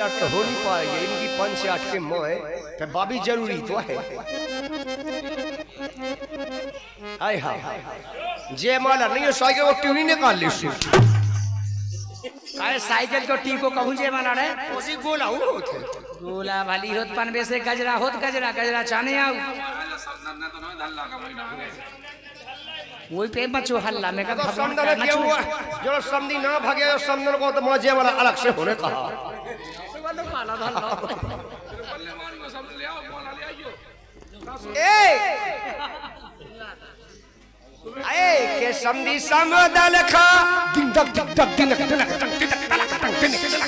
8 तो हो नहीं पाएगी, इनकी 5 से 8 के मोए तो बाबी जरूरी तो है। हाय हाय जे माला नहीं साइकिल को ट्यून निकाल ली सी काय साइकिल को टी को कहूं जे माला रे उसी गोला हो होते गोला भली होत पनबे से गजरा होत गजरा गजरा चाने आऊ वही पे मचो हल्ला में का समंदर क्या हुआ जो समधी ना भागे तो समंदर को तो मजे वाला अलग से होने कहा ए आए के समधी समदल खा दिन दक दक दक दिन दक दिन दक दिन दक दिन दक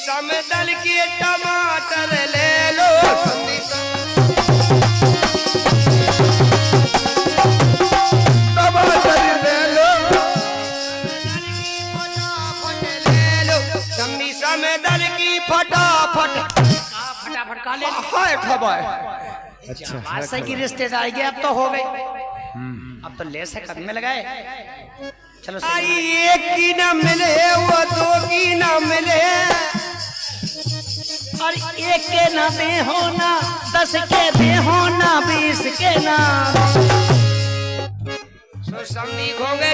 समदल के टमाटर ले लो टमाटर ले लो समदल की फटाफट फटाफट का ले हाय खबर अच्छा ऐसे की रिश्तेदारी के अब तो हो गए अब तो ले से कदम में लगाए चलो एक की ना मिले वो दो की ना मिले और एक के ना दे होना 10 के दे होना 20 के ना समधी घोंगे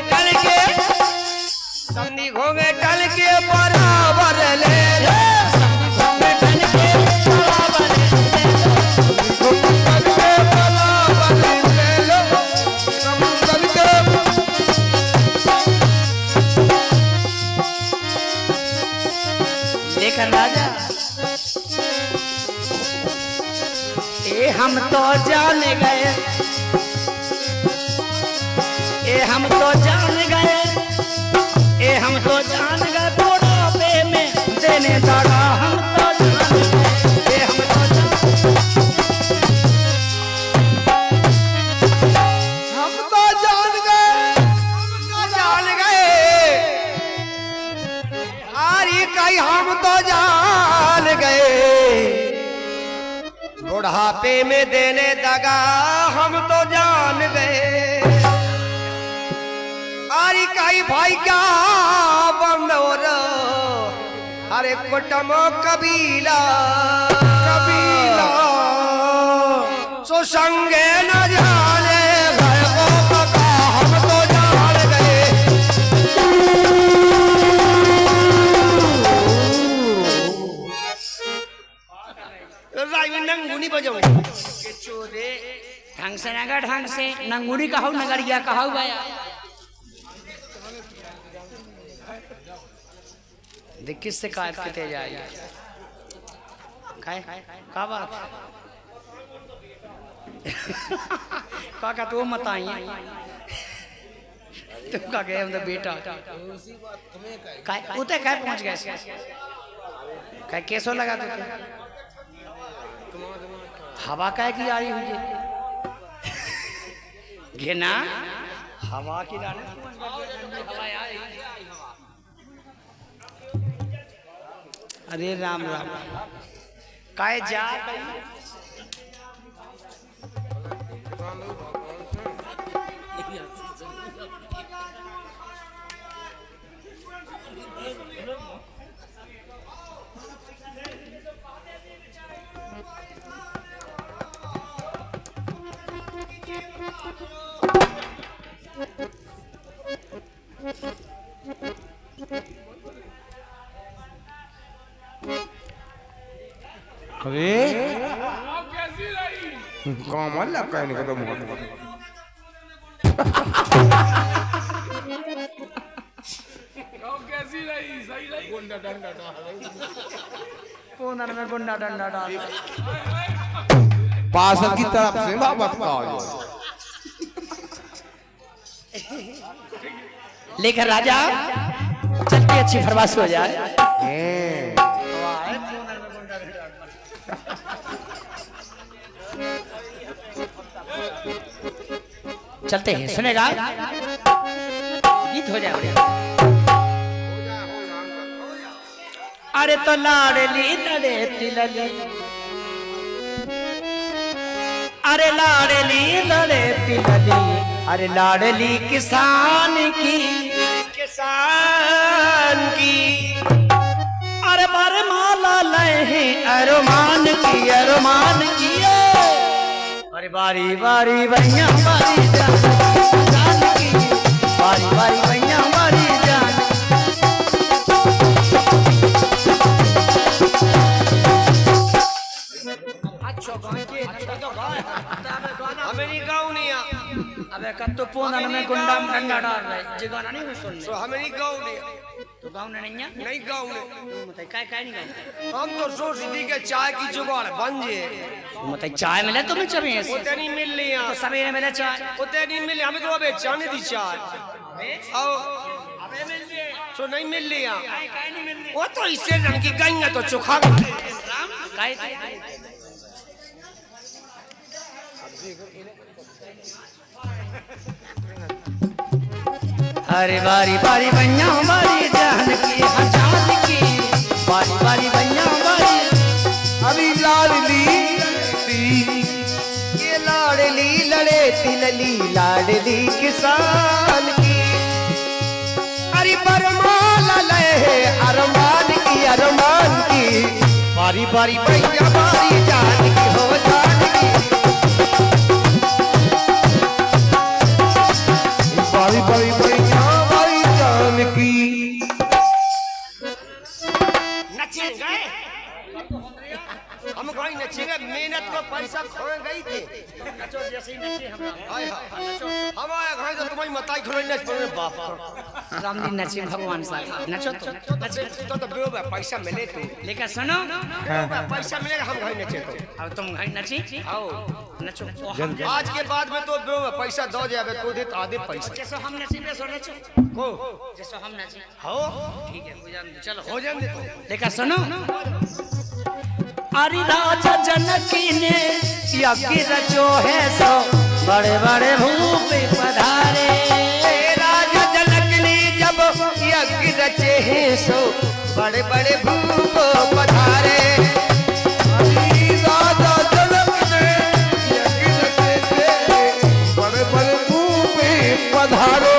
टल के बराबर ले ले लेकर राजा ए हम तो जान गए ए हम तो जान गए ए हम तो जान गए बुढ़ापे में देने दाड़ा हम तो जान गए ए हम तो जान गए आरी कई हम तो जान गए बुढ़ापे में देने दगा हम तो जान गए आरी कई भाई का बंदोर अरे कुटुंब कबीला सो संगे न जाने घर को पका हम तो जान गए नंगुनी बजाओ चोरे ढंग से नगर ढंग से नंगुनी कहो नगरिया कहो भैया देख किस से काट के तेज आई का बात का तू मत आई तुम का गए हम तो बेटा काय उते काय पहुंच गए काय कैसो लगा तुझे हवा काय की आ रही हुई घेना हवा की लाने अरे राम राम काय जा अरे कमाल लगा है निकल मुझे कैसी रही सही रही गुंडा डंडा डाल कोनर में गुंडा डंडा डाल पार्षद की तरफ से बात का लेकर राजा चलती अच्छी फरमाश हो जाए चलते हैं सुनेगा गीत हो जाए अरे तो लाडली लड़े तिलली अरे लाडली लड़े तिलली, अरे लाडली किसान की, किसान की। अरे बरमाला लहे अरमान की, अरमान की। अरे बारी बारी भैया बारी जान, जान की। बारी बारी भैया बारी जान। हमें गाँव नहीं आ। अबे कब तो फोन में गुंडा में डंडा डाल रहा है, जी गाना नहीं सुन तो हमें गाँव नहीं आ। तो गाँव में नहीं है, नहीं गाँव ने मतलब काय नहीं गाय। हम तो सोच दी के चाय की जुगाड़ बन जे। मतलब चाय मिले तुम्हें चबे उतनी नहीं मिल रही है तो सवेरे मिले चाय, उतनी नहीं मिली हमें तो अबे चाने दी चाय आओ तो नहीं मिल रही है वो तो इससे रंग की गई तो चोखा काय अरे बारी बारी भैया बारी जान की, जान की। बारी बारी भैया बारी। अभी लाडली ये लाडली लड़े तिलली, लाडली किसान की। अरे बरमाला लहे अरमान की, अरमान की। बारी बारी भैया बारी जान की, हो जान की। बारी बारी भैया बारी जान की। नचेंगे हम कोई नचेंगे, मेहनत को पैसा खोए गई थी। नचो जैसे ही नचे हम हमारे घर तो तुम्हारी मताई खोए नच पड़े बाप राम जी नचे भगवान साहब नचो तो तो बेओ पैसा मिले तो लेकर सुनो पैसा मिलेगा हम घर नचे तो अब तुम घर नची आओ नचो आज के बाद में तो बेओ पैसा दो जावे तो दे आधे पैसा जैसे हम नची वैसे नचो को जैसे हम नची हो ठीक है चलो हो जाने दे लेकर सुनो अरे राजा जनकी ने यज्ञ रचो है सो बड़े बड़े भूप पधारे। राजा जनक ने जब यज्ञ रचे हैं सो बड़े बड़े भूप पधारे। राजा जनक ने यज्ञ रचे थे बड़े बड़े भूप पधारो।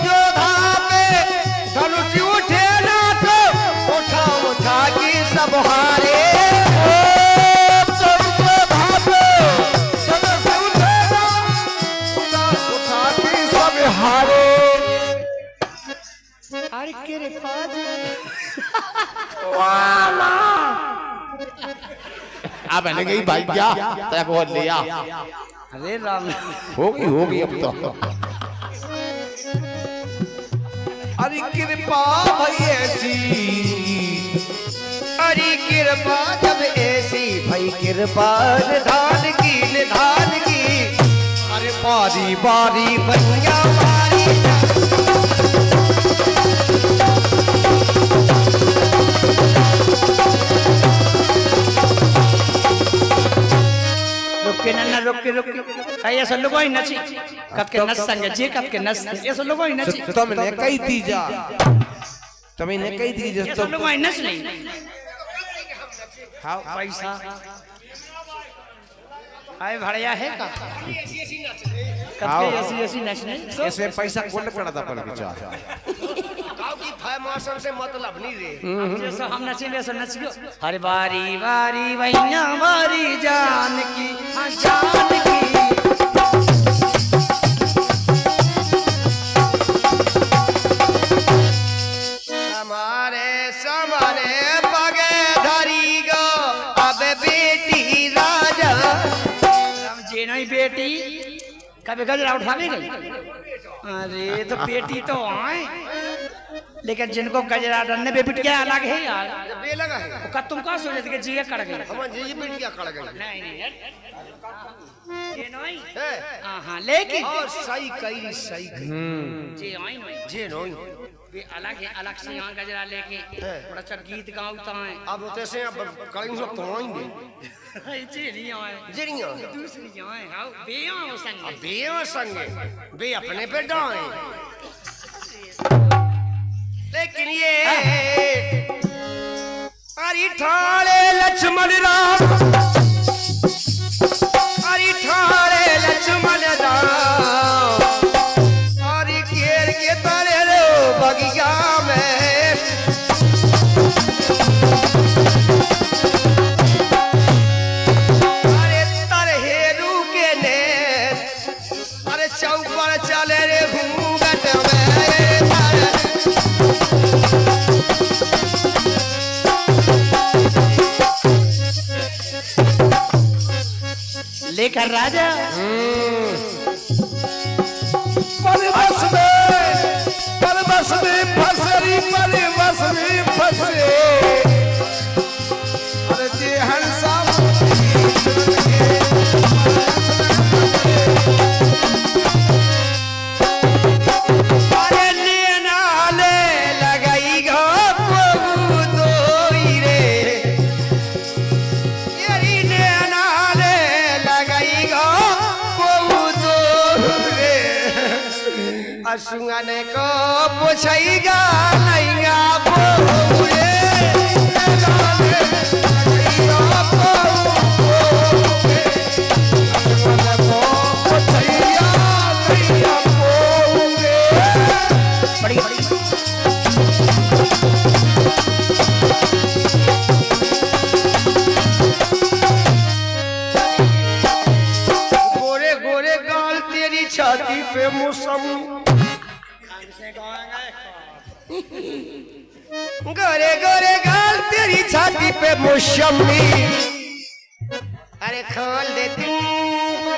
जोधा पे धनुष उठे ना तो उठा उठा की सब हारे। अब मैंने कही भाई क्या तेरे को लिया अरे राम होगी अब तो अरे कृपा भई ऐसी, अरे कृपा जब ऐसी भई कृपा निधान की, निधान की। अरे बारी बारी भैया बारी रुके ना रुके रुके कहीं ऐसा लोगों ही नची कब के नस संगे जी कब के नस ऐसा लोगों ही नची तुमने कही थी जा तुमने कही थी जा ऐसा लोगों ही नच नहीं हाँ पैसा आए भड़िया है का कब के ऐसी नचने ऐसे पैसा कौन पड़ा था पर बेचारा गांव की फरमाइश से मतलब नहीं रे जैसा हम नचे वैसा नच गयो। अरे बारी बारी भैया बारी जान की, हाँ जान की। हमारे समारे पगे धरी गो अब बेटी राजा। राम जी नहीं बेटी कभी गजरा उठावे गई। अरे तो बेटी तो आए लेकिन जिनको गजरा डरने पे बिटिया अलग है यार। बे लगा है का तुम कहाँ सोचे थे कि जिया कड़ गई हम जी बेटियां कड़ गई नहीं नहीं यार ये नहीं है हाँ लेकिन और सही कही जी आई नहीं जे नहीं वे अलग है अलग से यहाँ गजरा लेके थोड़ा सा गीत गाता है अब तैसे अब कहीं सब तो आएंगे जी नहीं आए जरिया दूसरी आए हाँ बे आओ संग बे संगे बे अपने पे डाए लेकिन ये अरे ठाणे लक्ष्मण राम अरे चले रे घूंघट में लेकर राजा परबस में फसरी परबस में फसे अरे जे हंसा अरे लेना ले लगाई गो दोई रे यही लेना ले लगाई गो रे असुंगन को पुछैगा नैया बोरे गोरे गोरे गाल तेरी छाती पे मौसम गोरे गोरे गाल तेरी छाती पे मौसमी अरे खोल देती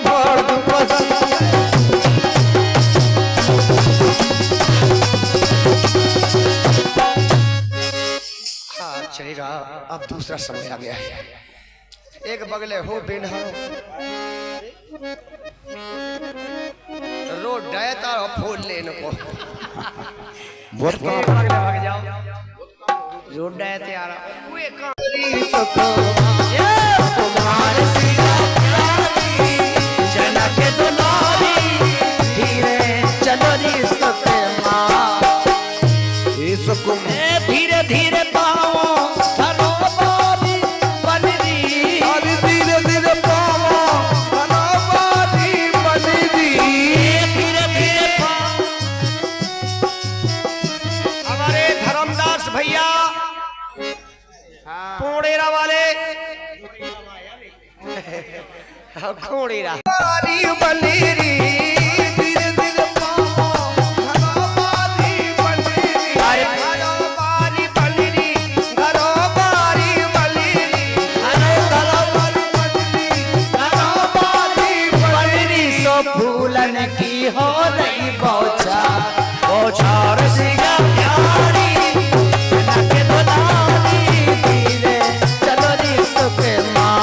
भोर दूँ पसंद हाँ चलेगा अब दूसरा समय आ गया है एक बगले हो बिना रोड डायता और फूल लेने को बहुत एक बगले भाग जाओ रोड डायते आ रहा वे कांगरी सको तुम्हारे सिया प्यारी जनक दुलारी धीरे चलो रे सके माँ ये सब को धीरे धीरे पाओ धरो बारी बनरी अरे धीरे धीरे पावा बना बारी बनी दी धीरे धीरे पाओ हमारे धर्मदास भैया पोड़ेरा वाले खोड़ेरा बारी बनेरी धीरे धीरे पावा बना बारी बनेरी घरो बारी बनेरी घरो बारी बनेरी घरो बारी बनेरी घरो बारी बनरी सो फूलन की हो रही बौछार सिया प्यारी जनक दुलारी धीरे चलो रे सके माँ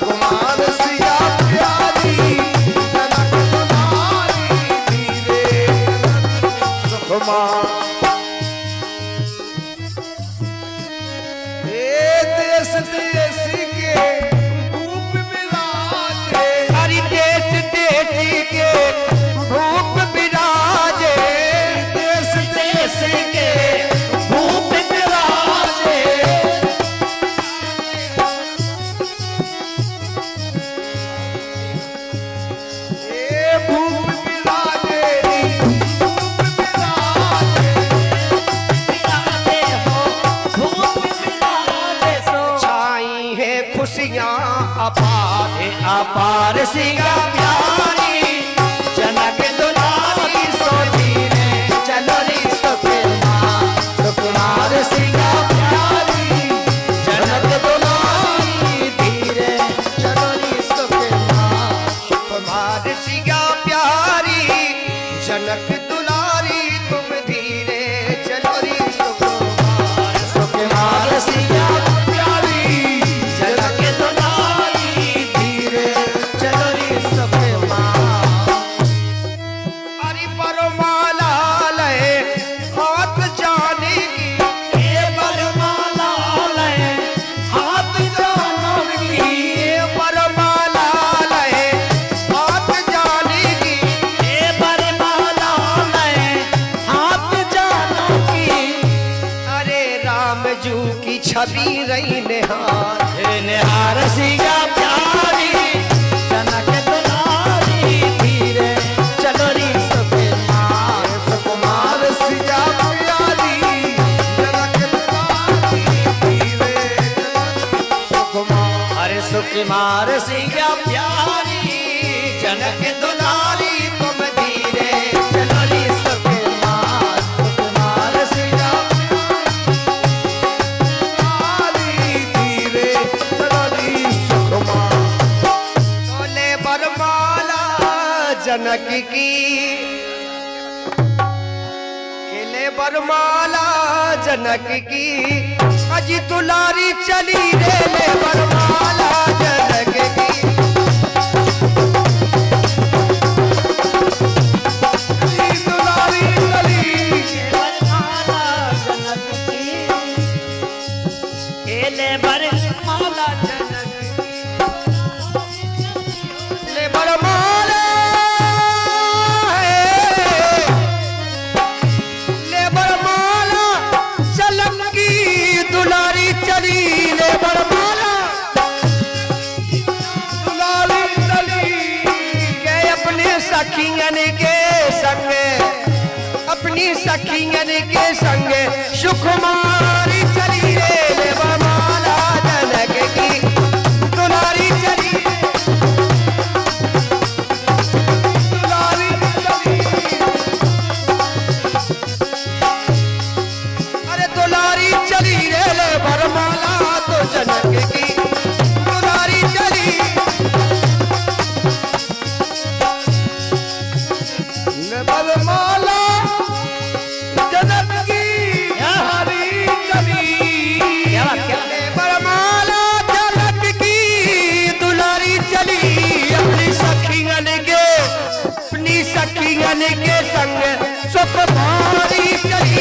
कुमार सिया प्यारी जनक दुलारी धीरे कुमार ए देश देश के रूप मिलाते हरि देश देश के भूप विराजे देश देश के भूप विराजे ए भूप मिलाते रूप मिलाते विराजे हो भूप विराजे सो छाई है खुशियां अपार अपार सिया प्यारी जनक दुलारी सो धीरे चलो रे सके माँ सुकुमार सिया प्यारी जनक दुलारी धीरे चलो रे सके माँ कुमार सिया प्यारी जनक दुलारी तुम धीरे चलो रे सुकुमार सुकुमार सिया प्यारी जनक दुलारी धीरे चलो रे सके माँ हरि परमाला लय हाथ जाने की ये बरमाला लय हाथ जानव की ये परमाला लय हाथ जाने की ये बरमाला लय हाथ जानव की अरे राम जू की छवि रही निहार निहार सिया प्यारी जनक दुलारी धीरे चलो रे सके माँ कुमार सिया प्यारी जनक दुलारी धीरे कुमार अरे सुकुमार सिया प्यारी जनक दुलारी तुम धीरे जनक की केले बरमाला जनक की अजी दुलारी चली रे ले बरमाला जनक की दुलारी चली बरमाला जनक की केले बरमाला जनक ले बरमाला ले बरमाला चलम की दुलारी चली ले बरमाला दुलारी चली के अपने सखियन के संग अपनी सखियन के संग सुकुमारी चली रे ले बरमाला जनक की दुलारी चली दुलारी चली अरे दुलारी चली रे ले बरमाला तो जनक की दुलारी चली ले बरमाला जनक की दुलारी चली क्या बात क्या ले बरमाला जनक की दुलारी चली अपनी सखियन के संग सुकुमारी चली